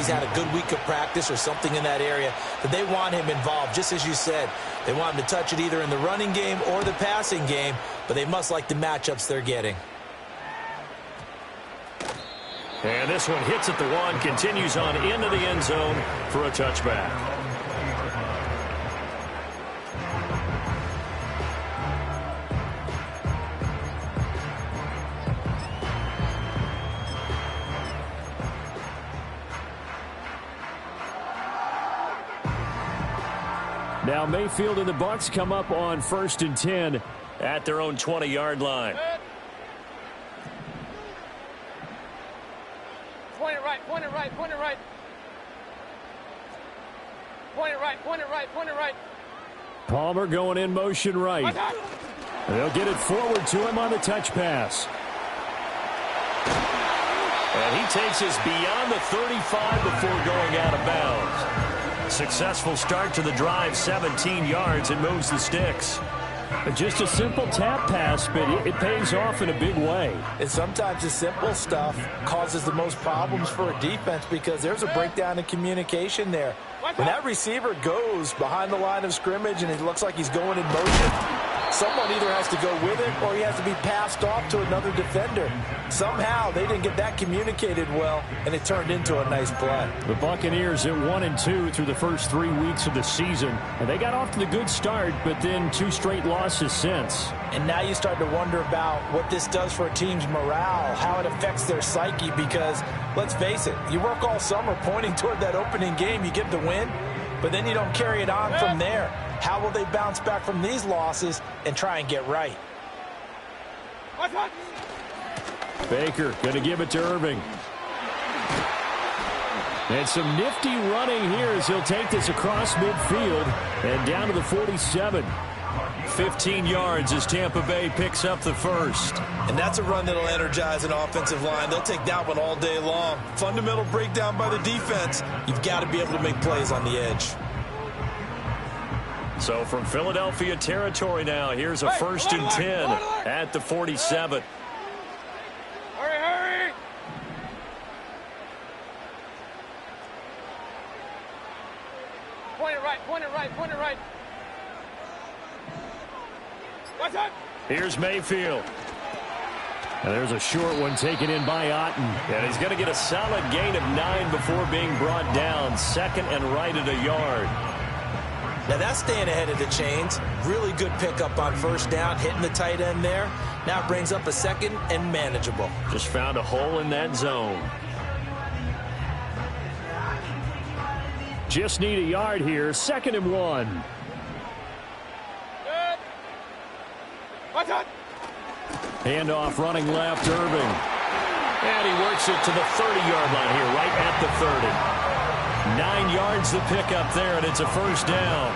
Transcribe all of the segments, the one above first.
he's had a good week of practice or something in that area, that they want him involved. Just as you said, they want him to touch it either in the running game or the passing game, but they must like the matchups they're getting. And this one hits at the 1, continues on into the end zone for a touchback. Now Mayfield and the Bucs come up on 1st and 10 at their own 20-yard line. Point it right, point it right, point it right. Point it right, point it right, point it right. Palmer going in motion right. They'll get it forward to him on the touch pass. And he takes us beyond the 35 before going out of bounds. Successful start to the drive, 17 yards, and moves the sticks. Just a simple tap pass, but it pays off in a big way. And sometimes the simple stuff causes the most problems for a defense because there's a breakdown in communication there. When that receiver goes behind the line of scrimmage and it looks like he's going in motion, someone either has to go with it or he has to be passed off to another defender. Somehow they didn't get that communicated well, and it turned into a nice play. The Buccaneers at 1-2 through the first 3 weeks of the season. And they got off to the good start, but then 2 straight losses since. And now you start to wonder about what this does for a team's morale, how it affects their psyche, because let's face it, you work all summer pointing toward that opening game, you get the win, but then you don't carry it on from there. How will they bounce back from these losses and try and get right? Baker going to give it to Irving. And some nifty running here as he'll take this across midfield and down to the 47. 15 yards as Tampa Bay picks up the first. And that's a run that'll energize an offensive line. They'll take that one all day long. Fundamental breakdown by the defense. You've got to be able to make plays on the edge. So from Philadelphia territory now, here's a 1st and 10 at the 47. Hurry, hurry! Point it right, point it right, point it right. What's up? Here's Mayfield. And there's a short one taken in by Otten. And he's going to get a solid gain of 9 before being brought down. 2nd and right at a yard. Now that's staying ahead of the chains. Really good pickup on 1st down, hitting the tight end there. Now it brings up a 2nd and manageable. Just found a hole in that zone. Just need a yard here. 2nd and 1. Good. What's up? Handoff running left, Irving. And he works it to the 30-yard line here, right at the 30. 9 yards to pick up there, and it's a 1st down.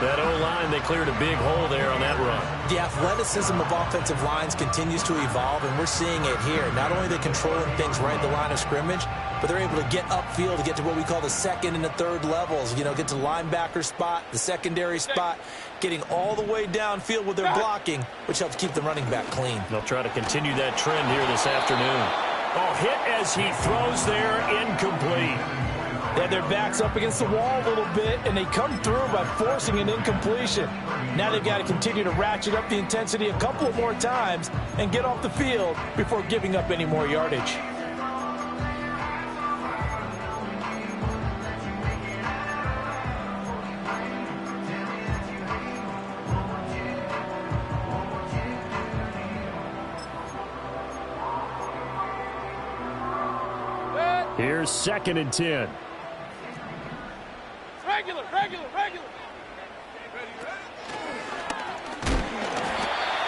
That O-line, they cleared a big hole there on that run. The athleticism of offensive lines continues to evolve, and we're seeing it here. Not only are they controlling things right at the line of scrimmage, but they're able to get upfield to get to what we call the 2nd and the 3rd levels. You know, get to the linebacker spot, the secondary spot, getting all the way downfield with their blocking, which helps keep the running back clean. They'll try to continue that trend here this afternoon. Oh, hit as he throws there, incomplete. They had their backs up against the wall a little bit, and they come through by forcing an incompletion. Now they've got to continue to ratchet up the intensity a couple of more times and get off the field before giving up any more yardage. Here's 2nd and 10. Regular, regular, regular.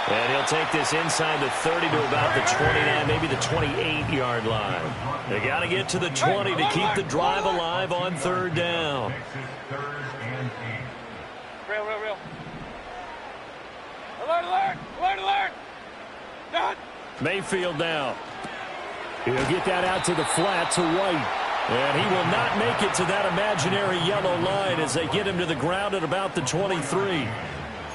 And he'll take this inside the 30 to about the 29, maybe the 28-yard line. They got to get to the 20 to keep the drive alive on 3rd down. Real, real, real. Alert, alert, alert, alert. Done. Mayfield now. He'll get that out to the flat to White. And he will not make it to that imaginary yellow line as they get him to the ground at about the 23.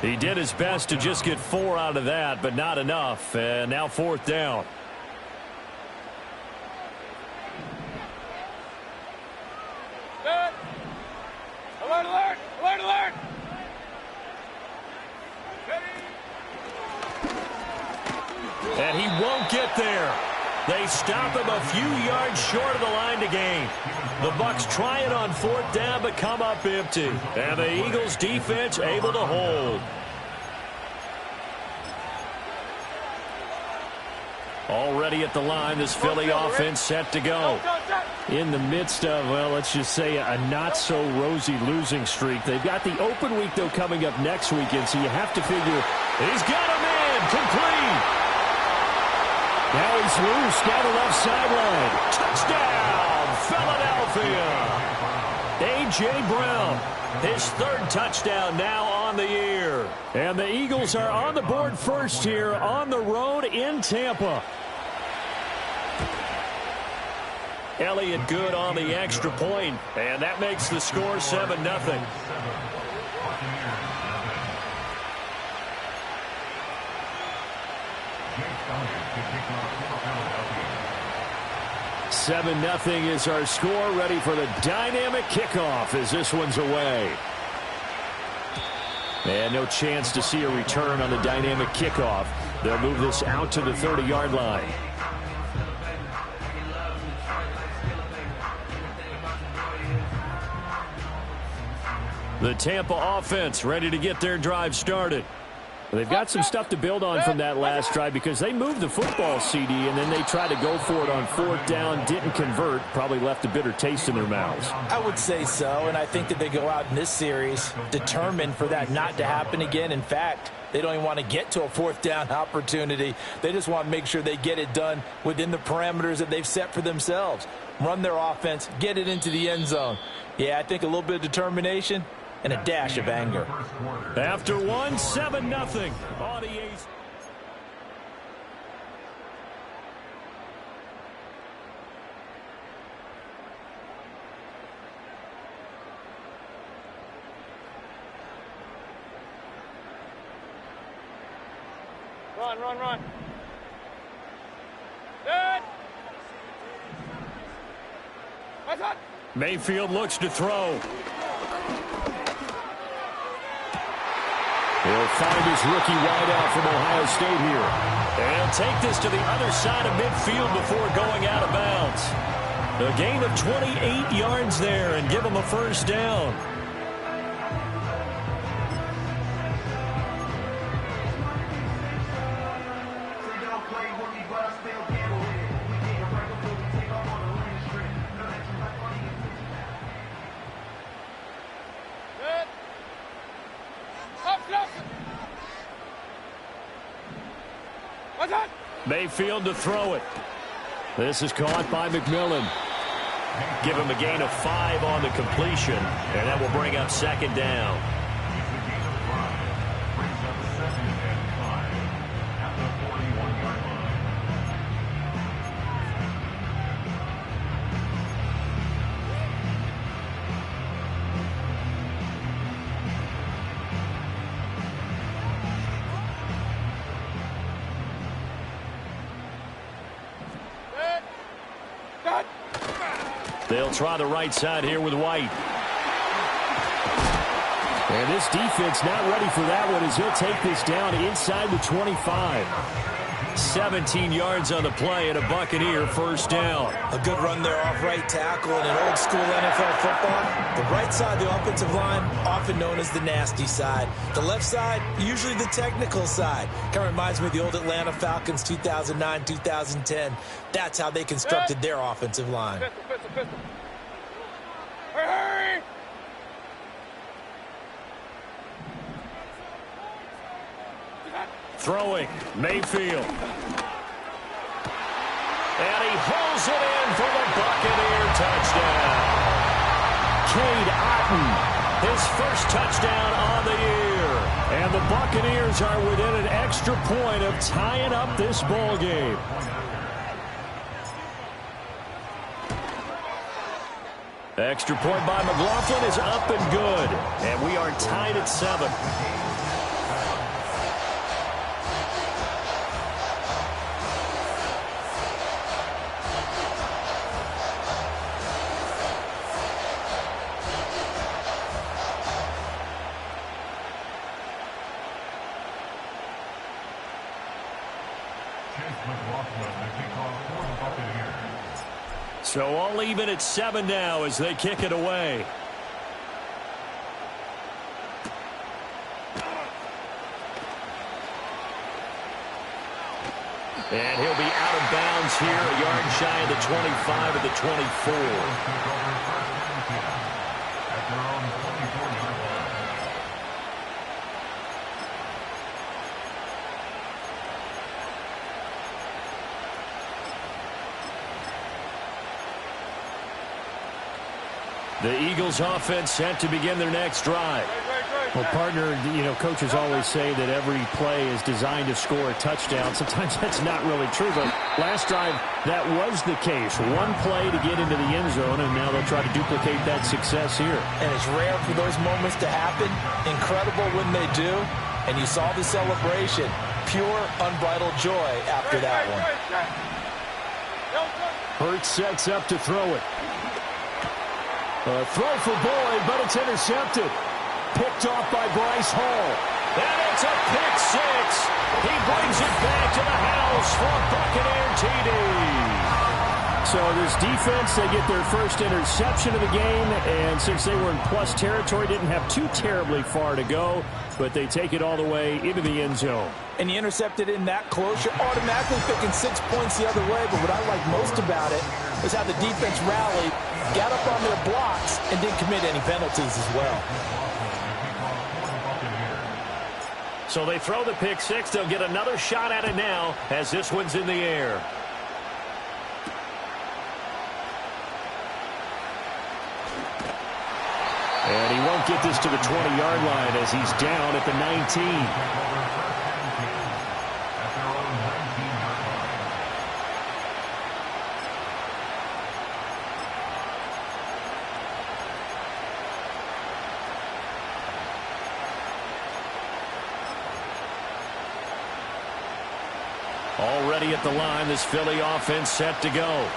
He did his best to just get 4 out of that, but not enough. And now 4th down. Good. Alert, alert! Alert, alert! And he won't get there. They stop him a few yards short of the line to gain. The Bucks try it on 4th down, but come up empty. And the Eagles defense able to hold. Already at the line, this Philly offense set to go. In the midst of, well, let's just say a not-so-rosy losing streak. They've got the open week, though, coming up next weekend, so you have to figure he's got a man complete. Now he's loose down the left sideline. Touchdown, Philadelphia. A.J. Brown, his 3rd touchdown now on the year. And the Eagles are on the board first here on the road in Tampa. Elliott good on the extra point, and that makes the score 7-0. 7-0 is our score. Ready for the dynamic kickoff as this one's away. And no chance to see a return on the dynamic kickoff. They'll move this out to the 30-yard line. The Tampa offense ready to get their drive started. They've got some stuff to build on from that last drive because they moved the football, CD, and then they tried to go for it on 4th down, didn't convert, probably left a bitter taste in their mouths. I would say so, and I think that they go out in this series determined for that not to happen again. In fact, they don't even want to get to a 4th down opportunity. They just want to make sure they get it done within the parameters that they've set for themselves. Run their offense, get it into the end zone. Yeah, I think a little bit of determination and a dash of anger. After 7-0 on the 8th. Run, run, run. Good. That's hot. Mayfield looks to throw. He'll find his rookie wideout from Ohio State here. And he'll take this to the other side of midfield before going out of bounds. A gain of 28 yards there and give him a 1st down. Mayfield to throw it. This is caught by McMillan. Give him a gain of 5 on the completion, and that will bring up 2nd down. They'll try the right side here with White. And this defense not ready for that one as he'll take this down inside the 25. 17 yards on the play and a Buccaneer 1st down. A good run there off right tackle in an old school NFL football. The right side, the offensive line, often known as the nasty side. The left side, usually the technical side. Kind of reminds me of the old Atlanta Falcons 2009, 2010. That's how they constructed their offensive line. Pistol. Hurry! Throwing, Mayfield. And he holds it in for the Buccaneer touchdown. Cade Otton, his 1st touchdown on the year. And the Buccaneers are within an extra point of tying up this ball game. Extra point by McLaughlin is up and good. And we are tied at 7. So all even at 7 now as they kick it away. And he'll be out of bounds here, a yard shy of the 25 of the 24. The Eagles offense set to begin their next drive. Well, partner, you know, coaches always say that every play is designed to score a touchdown. Sometimes that's not really true, but last drive, that was the case. One play to get into the end zone, and now they'll try to duplicate that success here. And it's rare for those moments to happen. Incredible when they do. And you saw the celebration. Pure, unbridled joy after that one. Hurts sets up to throw it. A throw for Boyd, but it's intercepted. Picked off by Bryce Hall. And it's a pick six. He brings it back to the house for a Buccaneer TD. So this defense, they get their first interception of the game, and since they were in plus territory, didn't have too terribly far to go, but they take it all the way into the end zone. And you intercepted in that close, you're automatically picking 6 points the other way, but what I like most about it was how the defense rallied, got up on their blocks, and didn't commit any penalties as well. So they throw the pick six. They'll get another shot at it now as this one's in the air. And he won't get this to the 20-yard line as he's down at the 19. Already at the line, this Philly offense set to go.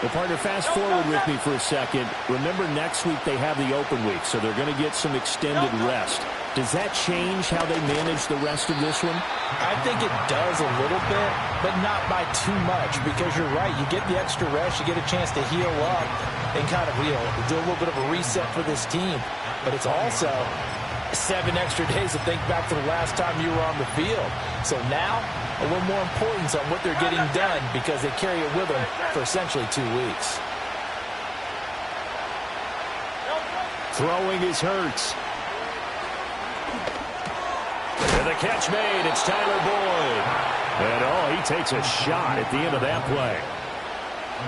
Well, partner, fast forward with me for a second. Remember, next week they have the open week, so they're going to get some extended rest. Does that change how they manage the rest of this one? I think it does a little bit, but not by too much, because you're right. You get the extra rest, you get a chance to heal up and kind of do a little bit of a reset for this team. But it's also 7 extra days to think back to the last time you were on the field. So now, a little more importance on what they're getting done because they carry it with them for essentially 2 weeks. Throwing is Hurts. And the catch made. It's Tyler Boyd. And, he takes a shot at the end of that play.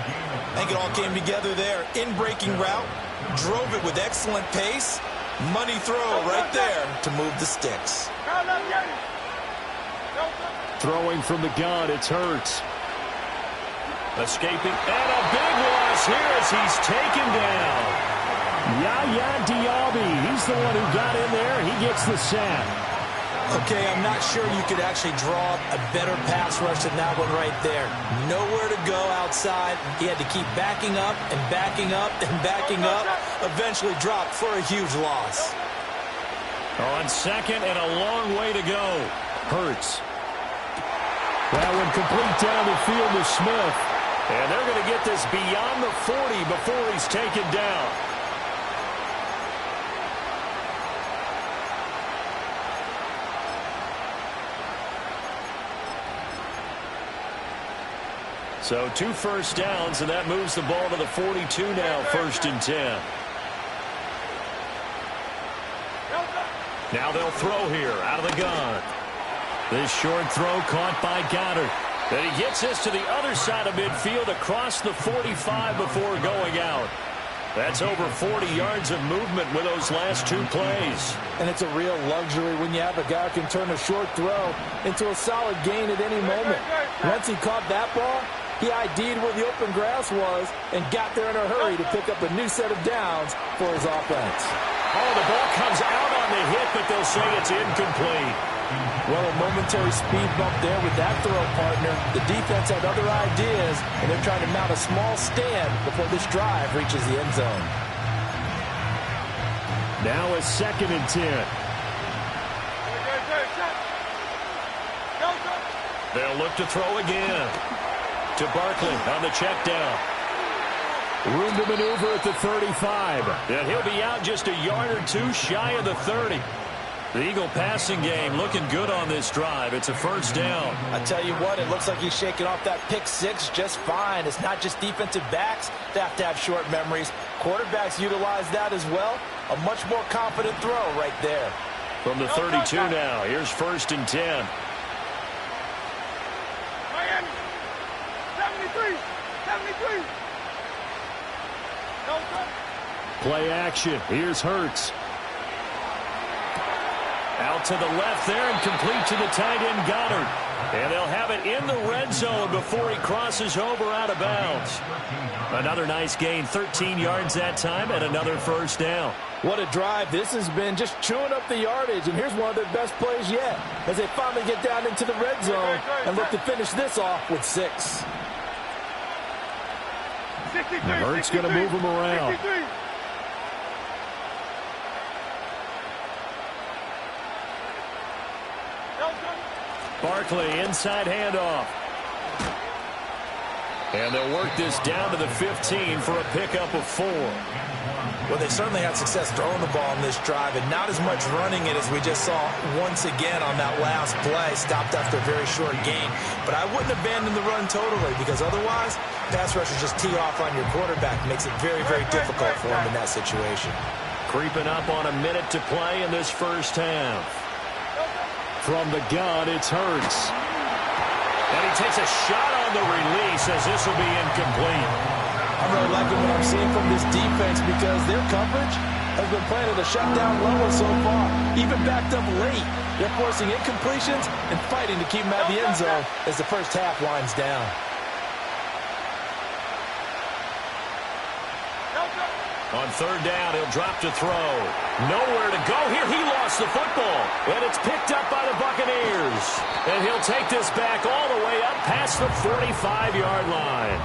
I think it all came together there. In-breaking route. Drove it with excellent pace. Money throw right there to move the sticks. Throwing from the gun, it's Hurts. Escaping, and a big loss here as he's taken down. Yaya Diaby, he's the one who got in there. He gets the sack. Okay, I'm not sure you could actually draw a better pass rush than that one right there. Nowhere to go outside. He had to keep backing up and backing up and backing up. Eventually dropped for a huge loss. On second and a long way to go. Hurts. That one complete down the field to Smith. And they're going to get this beyond the 40 before he's taken down. So 2 first downs, and that moves the ball to the 42 now, 1st and 10. Now they'll throw here out of the gun. This short throw caught by Goddard. Then he gets this to the other side of midfield across the 45 before going out. That's over 40 yards of movement with those last 2 plays. And it's a real luxury when you have a guy who can turn a short throw into a solid gain at any moment. Once he caught that ball, he ID'd where the open grass was and got there in a hurry to pick up a new set of downs for his offense. Oh, the ball comes out on the hit, but they'll say it's incomplete. Well, a momentary speed bump there with that throw, partner. The defense had other ideas, and they're trying to mount a small stand before this drive reaches the end zone. Now a 2nd and 10. They'll look to throw again. To Barkley on the check down. Room to maneuver at the 35. And he'll be out just a yard or two shy of the 30. The Eagle passing game looking good on this drive. It's a first down. I tell you what, it looks like he's shaking off that pick six just fine. It's not just defensive backs that have to have short memories. Quarterbacks utilize that as well. A much more confident throw right there. From the 32 now, here's first and 10. Miami. 73. 73. No, sir. Play action. Here's Hurts. Out to the left there and complete to the tight end Goddard. And they'll have it in the red zone before he crosses over out of bounds. Another nice gain, 13 yards that time, and another first down. What a drive this has been, just chewing up the yardage. And here's one of their best plays yet as they finally get down into the red zone and look to finish this off with 6. Hurts going to move him around. 63. Barkley, inside handoff. And they'll work this down to the 15 for a pickup of 4. Well, they certainly had success throwing the ball on this drive, and not as much running it as we just saw once again on that last play. Stopped after a very short gain. But I wouldn't abandon the run totally, because otherwise, pass rushers just tee off on your quarterback. Makes it very, very difficult for him in that situation. Creeping up on a minute to play in this first half. From the gun, it's Hurts. And he takes a shot on the release as this will be incomplete. I'm really liking what I'm seeing from this defense because their coverage has been playing at a shutdown level so far. Even backed up late, they're forcing incompletions and fighting to keep them out of the end zone as the first half winds down. On third down, he'll drop to throw. Nowhere to go here. He lost the football. And it's picked up by the Buccaneers. And he'll take this back all the way up past the 45-yard line.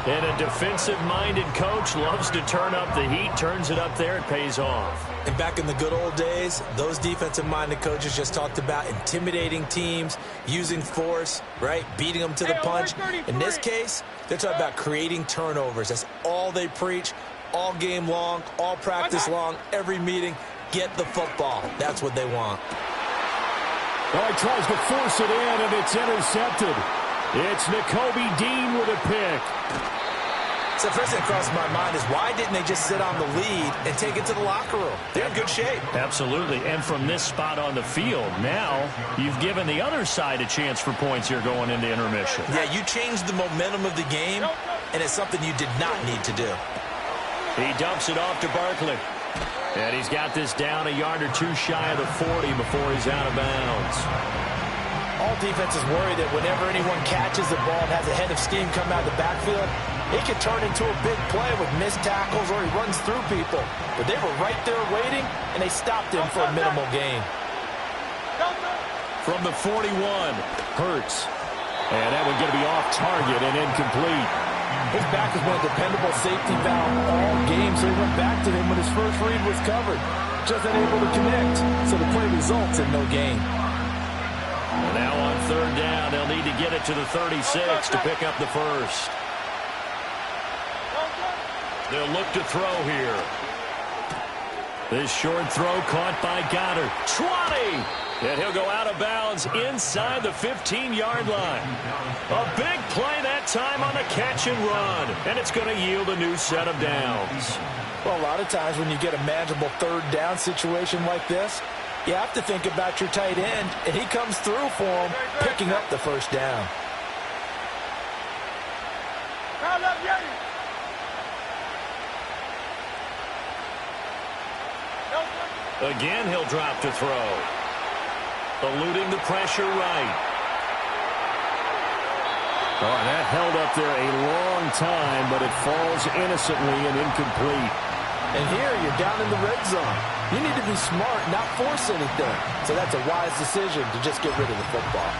And a defensive-minded coach loves to turn up the heat, turns it up there, it pays off. And back in the good old days, those defensive-minded coaches just talked about intimidating teams, using force, right, beating them to the punch. In this case, they're talking about creating turnovers. That's all they preach. All game long, all practice long, every meeting, get the football. That's what they want. Oh, he tries to force it in, and it's intercepted. It's Nakobe Dean with a pick. So the first thing that crosses my mind is why didn't they just sit on the lead and take it to the locker room? They're in good shape. Absolutely, and from this spot on the field, now you've given the other side a chance for points here going into intermission. Yeah, you changed the momentum of the game, and it's something you did not need to do. He dumps it off to Barkley. And he's got this down a yard or two shy of the 40 before he's out of bounds. All defenses worry that whenever anyone catches the ball and has a head of steam come out of the backfield, it can turn into a big play with missed tackles or he runs through people. But they were right there waiting, and they stopped him for a minimal gain. From the 41, Hurts. And that one going to be off target and incomplete. His back has been a dependable safety valve all game, so he went back to him when his first read was covered. Just unable to connect, so the play results in no gain. Now on third down, they'll need to get it to the 36 to pick up the first. They'll look to throw here. This short throw caught by Goddard. 20! And he'll go out of bounds inside the 15-yard line. A big play that time on the catch and run. And it's going to yield a new set of downs. Well, a lot of times when you get a manageable third down situation like this, you have to think about your tight end, and he comes through for him, picking up the first down. Again, he'll drop to throw. Eluding the pressure right. Oh, and that held up there a long time, but it falls innocently and incomplete. And here you're down in the red zone. You need to be smart, not force anything. So that's a wise decision to just get rid of the football.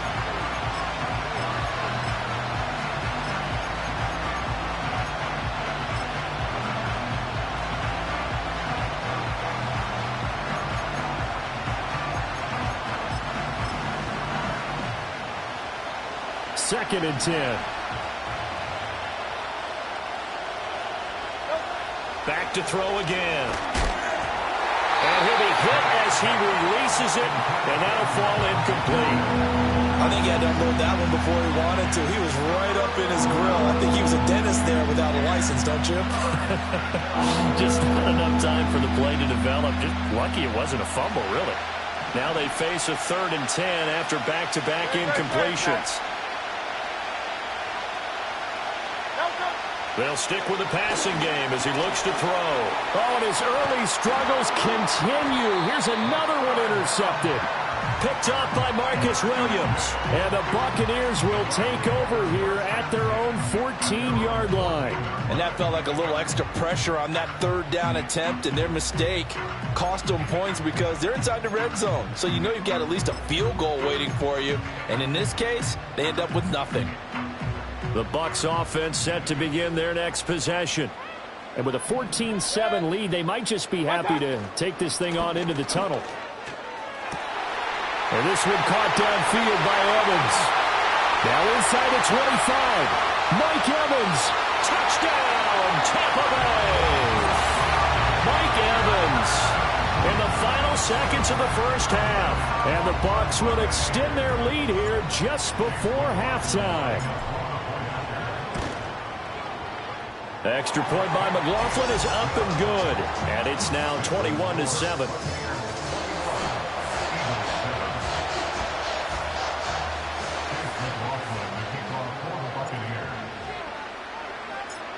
Second and 10. to throw again. And he'll be hit as he releases it, and that'll fall incomplete. I think he had to unload that one before he wanted to. He was right up in his grill. I think he was a dentist there without a license, don't you? Just not enough time for the play to develop. Just lucky it wasn't a fumble, really. Now they face a 3rd and 10 after back-to-back incompletions. They'll stick with the passing game as he looks to throw. Oh, and his early struggles continue. Here's another one intercepted. Picked off by Marcus Williams. And the Buccaneers will take over here at their own 14-yard line. And that felt like a little extra pressure on that 3rd down attempt, and their mistake cost them points because they're inside the red zone. So you know you've got at least a field goal waiting for you. And in this case, they end up with nothing. The Bucs offense set to begin their next possession. And with a 14-7 lead, they might just be happy to take this thing on into the tunnel. And this one caught downfield by Evans. Now inside the 25. Mike Evans. Touchdown, Tampa Bay. Mike Evans in the final seconds of the first half. And the Bucs will extend their lead here just before halftime. Extra point by McLaughlin is up and good. And it's now 21-7.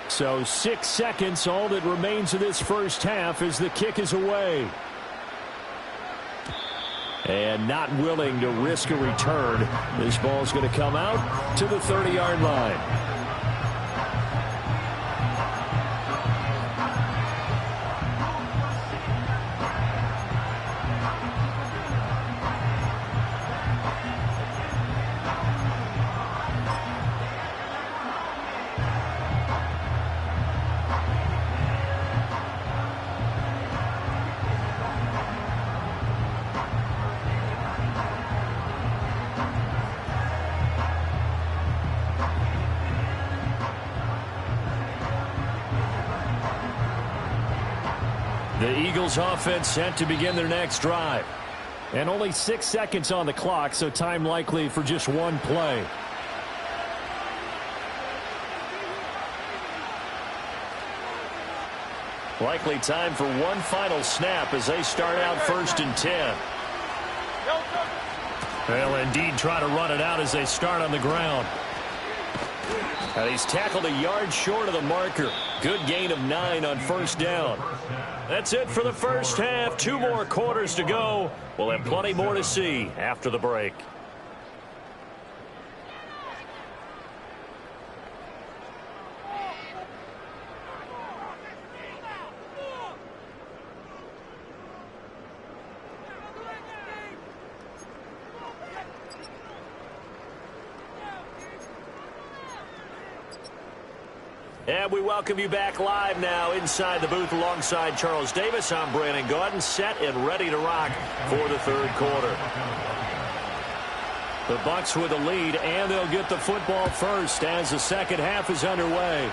So 6 seconds, all that remains of this first half as the kick is away. And not willing to risk a return. This ball's going to come out to the 30-yard line. The Eagles offense set to begin their next drive. And only 6 seconds on the clock, so time likely for just one play. Likely time for one final snap as they start out 1st and 10. They'll indeed try to run it out as they start on the ground. And he's tackled a yard short of the marker. Good gain of 9 on 1st down. That's it for the first half. 2 more quarters to go. We'll have plenty more to see after the break. And we welcome you back live now inside the booth alongside Charles Davis. I'm Brandon Gaudin, set and ready to rock for the 3rd quarter. The Bucs with a lead, and they'll get the football first as the second half is underway.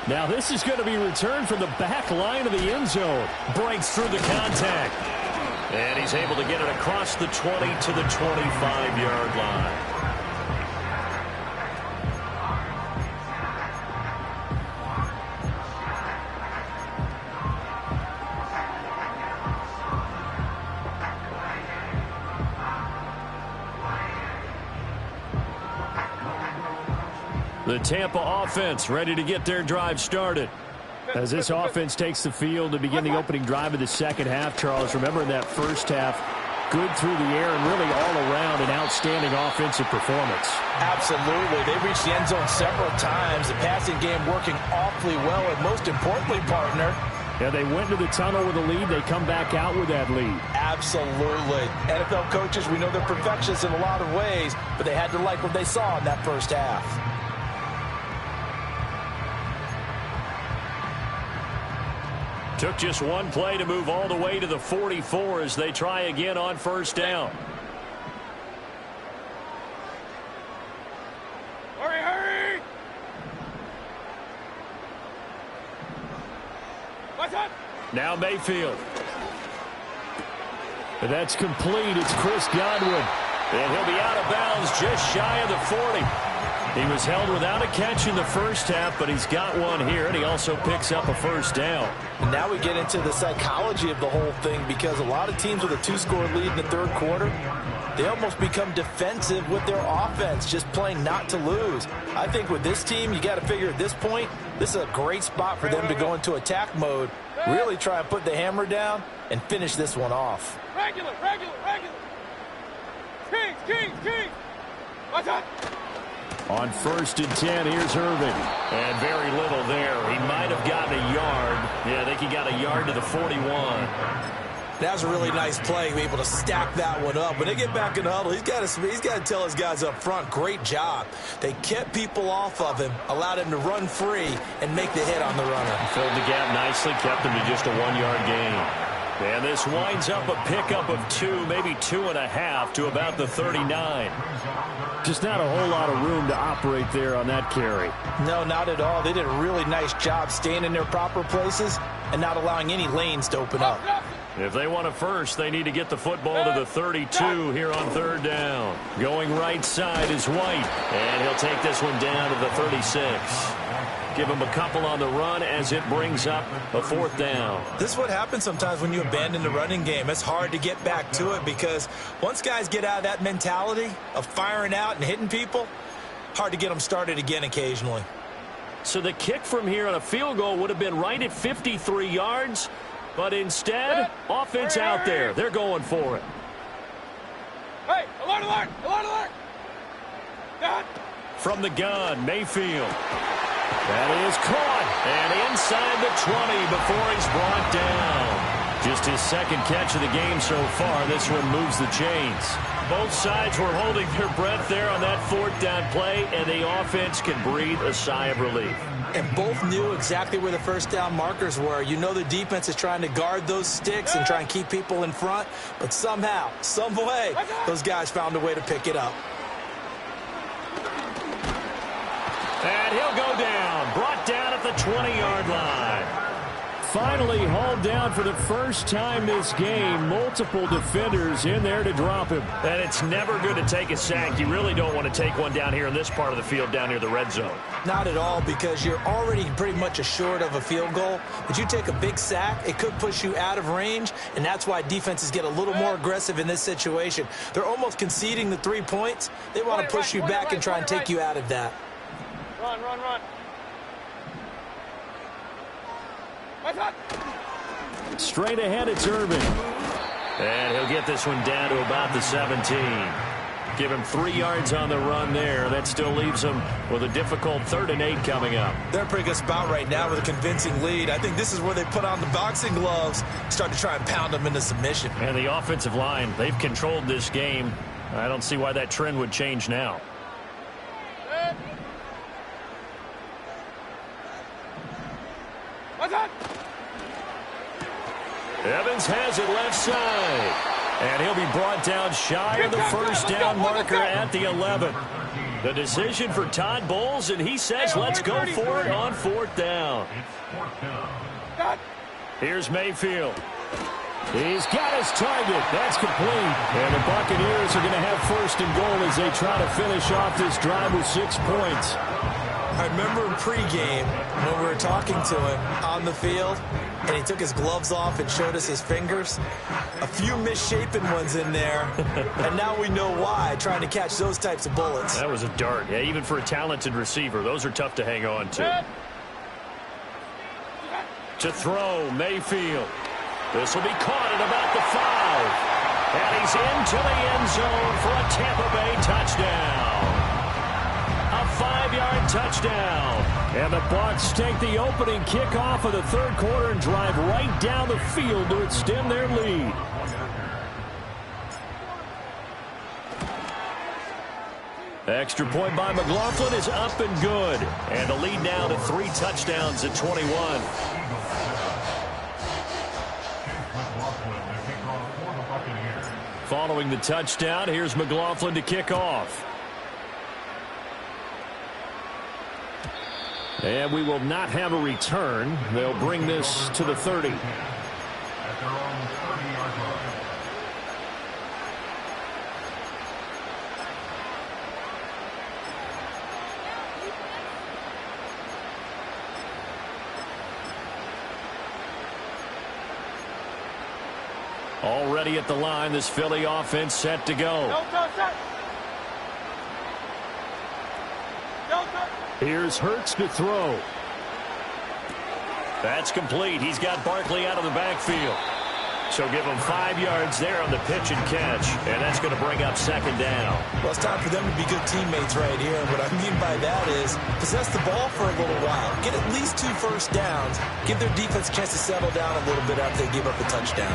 Now this is going to be returned from the back line of the end zone. Breaks through the contact. And he's able to get it across the 20 to the 25-yard line. The Tampa offense ready to get their drive started. As this offense takes the field to begin the opening drive of the second half, Charles, remember in that first half, good through the air and really all around an outstanding offensive performance. Absolutely. They reached the end zone several times. The passing game working awfully well, and most importantly, partner, yeah, they went to the tunnel with a lead. They come back out with that lead. Absolutely. NFL coaches, we know they're perfectionists in a lot of ways, but they had to like what they saw in that first half. Took just one play to move all the way to the 44 as they try again on 1st down. Hurry, hurry! Now Mayfield. And that's complete. It's Chris Godwin. And he'll be out of bounds just shy of the 40. He was held without a catch in the first half, but he's got one here, and he also picks up a first down. And now we get into the psychology of the whole thing, because a lot of teams with a 2-score lead in the third quarter, they almost become defensive with their offense, just playing not to lose. I think with this team, you got to figure at this point, this is a great spot for them to go into attack mode, really try and put the hammer down and finish this one off. Regular. Kings. What's up? On 1st and 10, here's Irvin. And very little there. He might have gotten a yard. Yeah, I think he got a yard to the 41. That was a really nice play, be able to stack that one up. When they get back in the huddle, he's got to tell his guys up front, great job. They kept people off of him, allowed him to run free, and make the hit on the runner. Filled the gap nicely, kept him to just a 1-yard gain. And this winds up a pickup of 2, maybe 2.5 to about the 39. Just not a whole lot of room to operate there on that carry. No, not at all. They did a really nice job staying in their proper places and not allowing any lanes to open up. If they want a first, they need to get the football to the 32 here on 3rd down. Going right side is White, and he'll take this one down to the 36. Give him a couple on the run as it brings up a 4th down. This is what happens sometimes when you abandon the running game. It's hard to get back to it because once guys get out of that mentality of firing out and hitting people, hard to get them started again occasionally. So the kick from here on a field goal would have been right at 53 yards, but instead, offense out there. They're going for it. Hey, alert! Dad. From the gun, Mayfield. That is caught, and inside the 20 before he's brought down. Just his 2nd catch of the game so far. This one moves the chains. Both sides were holding their breath there on that 4th down play, and the offense can breathe a sigh of relief. And both knew exactly where the 1st down markers were. You know the defense is trying to guard those sticks and try and keep people in front, but somehow, some way, those guys found a way to pick it up. And he'll go down, brought down at the 20-yard line. Finally hauled down for the first time this game. Multiple defenders in there to drop him. And it's never good to take a sack. You really don't want to take one down here in this part of the field down near the red zone. Not at all, because you're already pretty much assured of a field goal. But you take a big sack, it could push you out of range, and that's why defenses get a little more aggressive in this situation. They're almost conceding the 3 points. They want to push you back and try and take you out of that. Run. What's up? Straight ahead, it's Irvin. And he'll get this one down to about the 17. Give him 3 yards on the run there. That still leaves him with a difficult 3rd and 8 coming up. They're in a pretty good spot right now with a convincing lead. I think this is where they put on the boxing gloves, start to try and pound them into submission. And the offensive line, they've controlled this game. I don't see why that trend would change now. What's up? Evans has it left side. And he'll be brought down shy of the 1st down marker at the 11. The decision for Todd Bowles, and he says let's go for it on 4th down. Here's Mayfield. He's got his target. That's complete. And the Buccaneers are going to have 1st and goal as they try to finish off this drive with 6 points. I remember in pregame when we were talking to him on the field, and he took his gloves off and showed us his fingers. A few misshapen ones in there, and now we know why, trying to catch those types of bullets. That was a dart. Yeah, even for a talented receiver, those are tough to hang on to. To throw, Mayfield. This will be caught at about the 5. And he's into the end zone for a Tampa Bay touchdown. A 5-yard touchdown. And the Bucs take the opening kickoff of the 3rd quarter and drive right down the field to extend their lead. Extra point by McLaughlin is up and good. And the lead now to 3 touchdowns at 21. Following the touchdown, here's McLaughlin to kick off. And we will not have a return. They'll bring this to the 30. At their own 30-yard line. Already at the line, this Philly offense set to go. Here's Hurts to throw. That's complete. He's got Barkley out of the backfield. So give him 5 yards there on the pitch and catch. And that's going to bring up second down. Well, it's time for them to be good teammates right here. And what I mean by that is possess the ball for a little while. Get at least 2 first downs. Give their defense a chance to settle down a little bit after they give up a touchdown.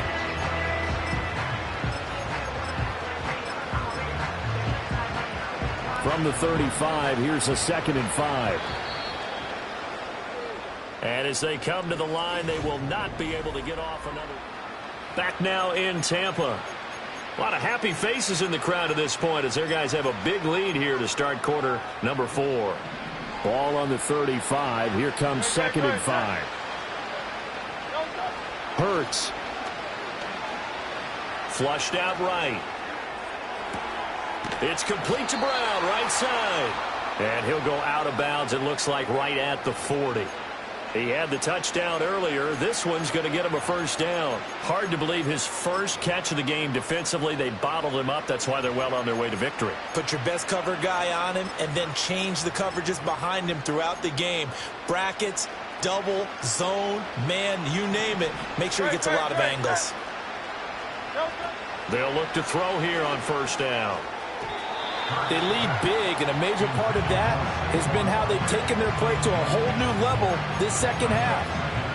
From the 35, here's a 2nd and 5. And as they come to the line, they will not be able to get off another. Back now in Tampa. A lot of happy faces in the crowd at this point as their guys have a big lead here to start quarter number 4. Ball on the 35. Here comes 2nd and 5. Hurts. Flushed out right. It's complete to Brown, right side. And he'll go out of bounds, it looks like, right at the 40. He had the touchdown earlier. This one's going to get him a first down. Hard to believe his first catch of the game defensively. They bottled him up. That's why they're well on their way to victory. Put your best cover guy on him and then change the coverages behind him throughout the game. Brackets, double, zone, man, you name it. Make sure he gets a lot of angles. They'll look to throw here on first down. They lead big, and a major part of that has been how they've taken their play to a whole new level this second half.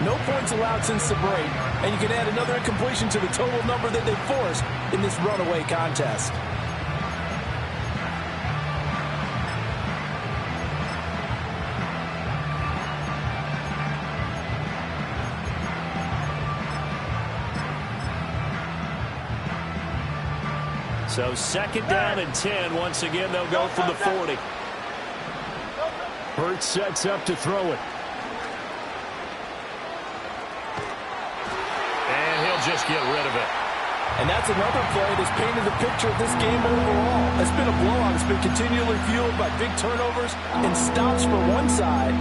No points allowed since the break, and you can add another incompletion to the total number that they forced in this runaway contest. So 2nd down and 10. Once again, they'll go from the 40. Hurts sets up to throw it. And he'll just get rid of it. And that's another play that's painted the picture of this game overall. It's been a blowout. It's been continually fueled by big turnovers and stops for one side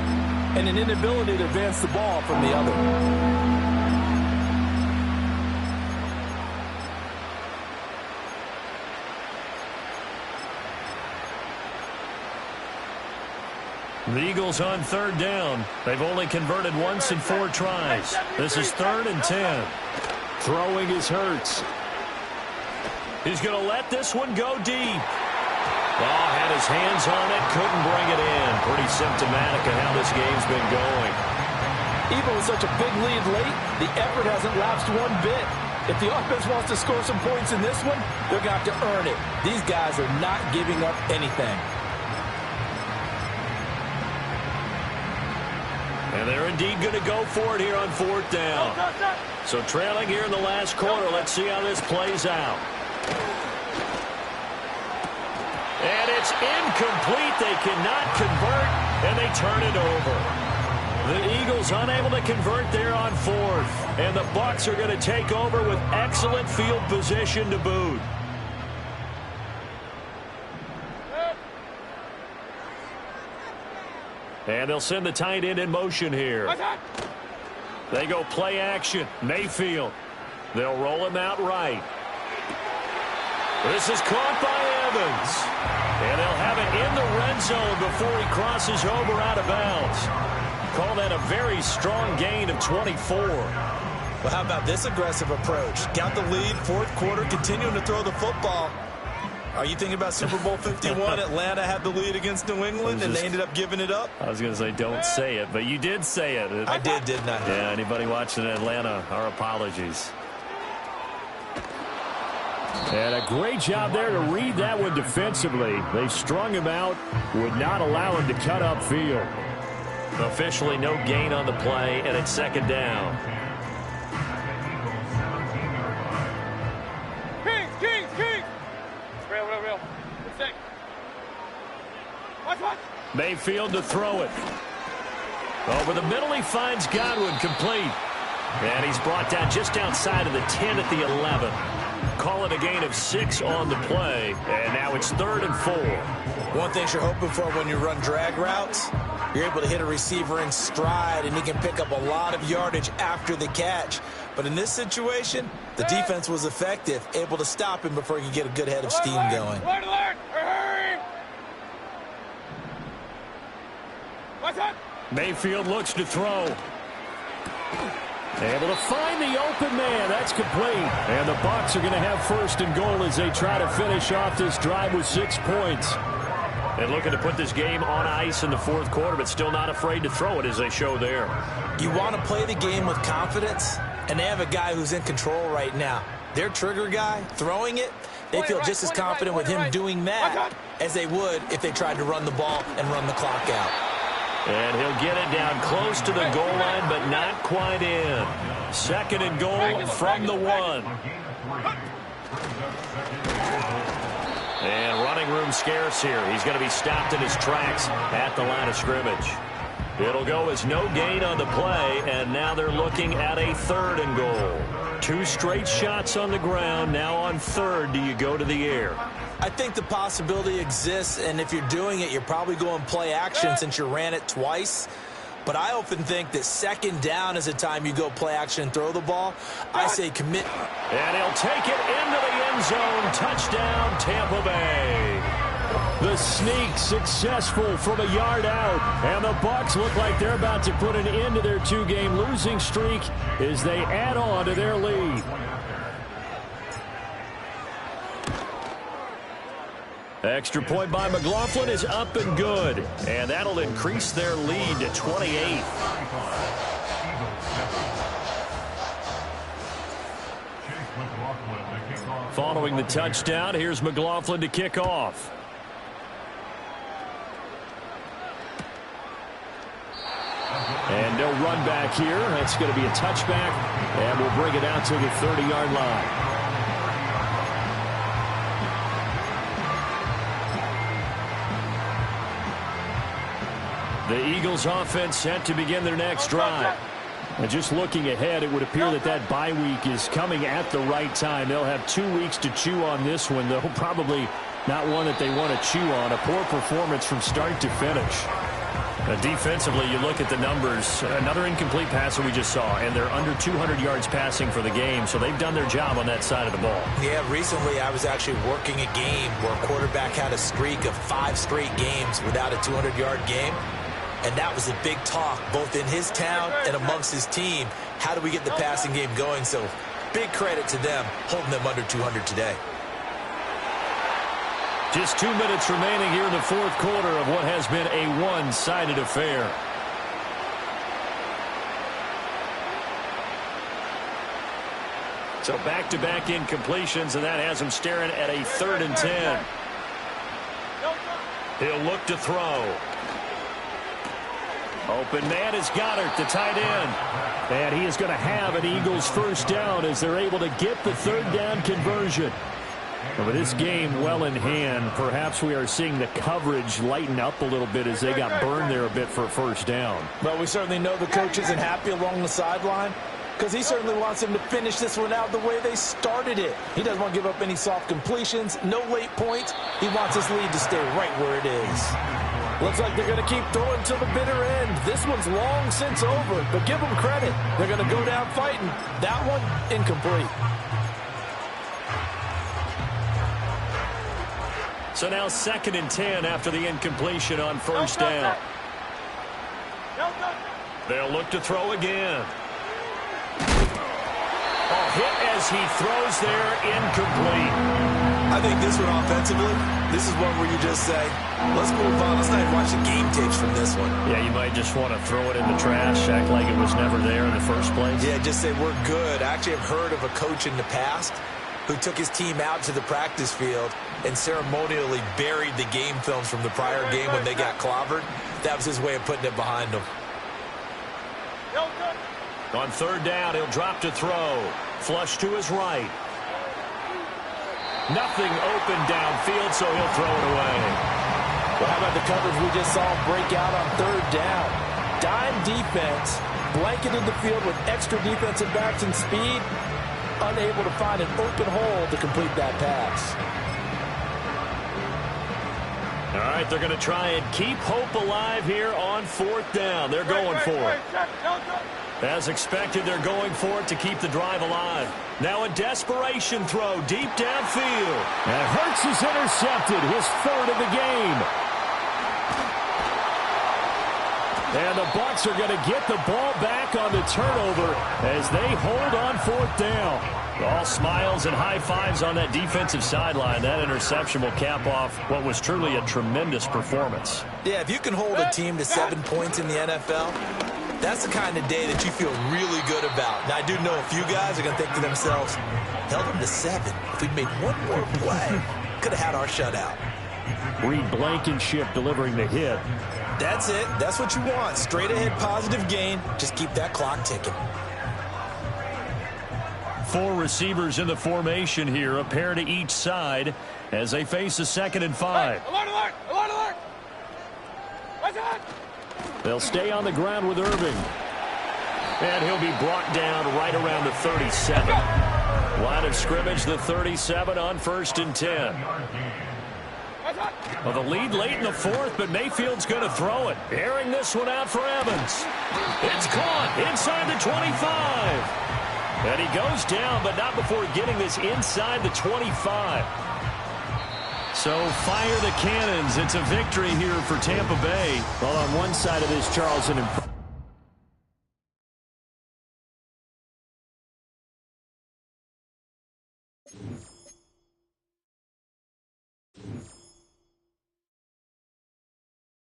and an inability to advance the ball from the other. The Eagles on 3rd down. They've only converted once in 4 tries. This is 3rd and 10. Throwing is Hurts. He's going to let this one go deep. Oh, had his hands on it, couldn't bring it in. Pretty symptomatic of how this game's been going. Even with such a big lead late, the effort hasn't lapsed one bit. If the offense wants to score some points in this one, they're going to have to earn it. These guys are not giving up anything. And they're indeed going to go for it here on 4th down. So trailing here in the last quarter. Let's see how this plays out. And it's incomplete. They cannot convert, and they turn it over. The Eagles unable to convert there on 4th. And the Bucs are going to take over with excellent field position to boot. And they'll send the tight end in motion here. They go play action. Mayfield. They'll roll him out right. This is caught by Evans. And they'll have it in the red zone before he crosses over out of bounds. Call that a very strong gain of 24. Well, how about this aggressive approach? Got the lead, 4th quarter, continuing to throw the football. Are you thinking about Super Bowl 51? Atlanta had the lead against New England, and they ended up giving it up? I was going to say don't say it, but you did say it. I did, didn't I? Yeah, anybody watching Atlanta, our apologies. And a great job there to read that one defensively. They strung him out, would not allow him to cut upfield. Officially no gain on the play, and it's 2nd down. Kings! Real. Watch. Mayfield to throw it. Over the middle, he finds Godwin complete. And he's brought down just outside of the 10 at the 11. Call it a gain of 6 on the play. And now it's 3rd and 4. One thing you're hoping for when you run drag routes, you're able to hit a receiver in stride, and he can pick up a lot of yardage after the catch. But in this situation, the defense was effective, able to stop him before he could get a good head of steam going. Alert, alert! Hurry! What's up? Mayfield looks to throw. Able to find the open man. That's complete. And the Bucs are going to have 1st and goal as they try to finish off this drive with 6 points. And looking to put this game on ice in the 4th quarter, but still not afraid to throw it as they show there. You want to play the game with confidence, and they have a guy who's in control right now. Their trigger guy, throwing it, they feel just as confident with him doing that as they would if they tried to run the ball and run the clock out. And he'll get it down close to the goal line, but not quite in. 2nd and goal from the 1. And running room scarce here. He's going to be stopped in his tracks at the line of scrimmage. It'll go as no gain on the play, and now they're looking at a 3rd and goal. 2 straight shots on the ground. Now on 3rd, do you go to the air? I think the possibility exists, and if you're doing it, you're probably going play action since you ran it twice. But I often think that 2nd down is the time you go play action and throw the ball. I say commit. And he'll take it into the end zone. Touchdown, Tampa Bay. The sneak successful from a yard out. And the Bucs look like they're about to put an end to their 2-game losing streak as they add on to their lead. Extra point by McLaughlin is up and good. And that'll increase their lead to 28. Following the touchdown, here's McLaughlin to kick off. And no run back here. That's going to be a touchback. And we'll bring it out to the 30-yard line. The Eagles offense set to begin their next drive. And just looking ahead, it would appear that that bye week is coming at the right time. They'll have 2 weeks to chew on this one, though probably not one that they want to chew on. A poor performance from start to finish. Defensively, you look at the numbers. Another incomplete passer we just saw, and they're under 200 yards passing for the game, so they've done their job on that side of the ball. Yeah, recently I was actually working a game where a quarterback had a streak of 5 straight games without a 200-yard game. And that was a big talk, both in his town and amongst his team. How do we get the passing game going? So big credit to them, holding them under 200 today. Just 2 minutes remaining here in the 4th quarter of what has been a one-sided affair. So back-to-back incompletions, and that has him staring at a 3rd and 10. He'll look to throw. Open man is Goddard, the tight end. And he is going to have an Eagles 1st down as they're able to get the 3rd down conversion. And with this game well in hand, perhaps we are seeing the coverage lighten up a little bit as they got burned there a bit for a 1st down. Well, we certainly know the coach isn't happy along the sideline because he certainly wants them to finish this one out the way they started it. He doesn't want to give up any soft completions, no late points. He wants his lead to stay right where it is. Looks like they're going to keep throwing to the bitter end. This one's long since over, but give them credit. They're going to go down fighting. That one, incomplete. So now 2nd and 10 after the incompletion on 1st down. They'll look to throw again. Hit as he throws there, incomplete. I think this one offensively, this is one where you just say, let's move on. Let's not even watch the game tapes from this one. Yeah, you might just want to throw it in the trash, act like it was never there in the first place. Yeah, just say we're good. I actually have heard of a coach in the past who took his team out to the practice field and ceremonially buried the game films from the prior game when they got clobbered. That was his way of putting it behind them. On 3rd down, he'll drop to throw. Flush to his right. Nothing open downfield, so he'll throw it away. Well, how about the coverage we just saw break out on 3rd down? Dime defense, blanketed the field with extra defensive backs and speed, unable to find an open hole to complete that pass. All right, they're going to try and keep hope alive here on 4th down. They're going for it. As expected, they're going for it to keep the drive alive. Now a desperation throw deep downfield. And Hurts is intercepted, his 3rd of the game. And the Bucs are going to get the ball back on the turnover as they hold on 4th down. All smiles and high fives on that defensive sideline. That interception will cap off what was truly a tremendous performance. Yeah, if you can hold a team to 7 points in the NFL, that's the kind of day that you feel really good about. Now, I do know a few guys are going to think to themselves, held them to 7. If we'd made one more play, could have had our shutout. Reed Blankenship delivering the hit. That's it. That's what you want. Straight ahead positive gain. Just keep that clock ticking. 4 receivers in the formation here, a pair to each side as they face a 2nd and 5. Alert, alert, alert, alert. What's that? They'll stay on the ground with Irving. And he'll be brought down right around the 37. Line of scrimmage, the 37 on 1st and 10. Well, the lead late in the 4th, but Mayfield's going to throw it. Airing this one out for Evans. It's caught inside the 25. And he goes down, but not before getting this inside the 25. So fire the cannons. It's a victory here for Tampa Bay. Well, on one side of this, Charles, an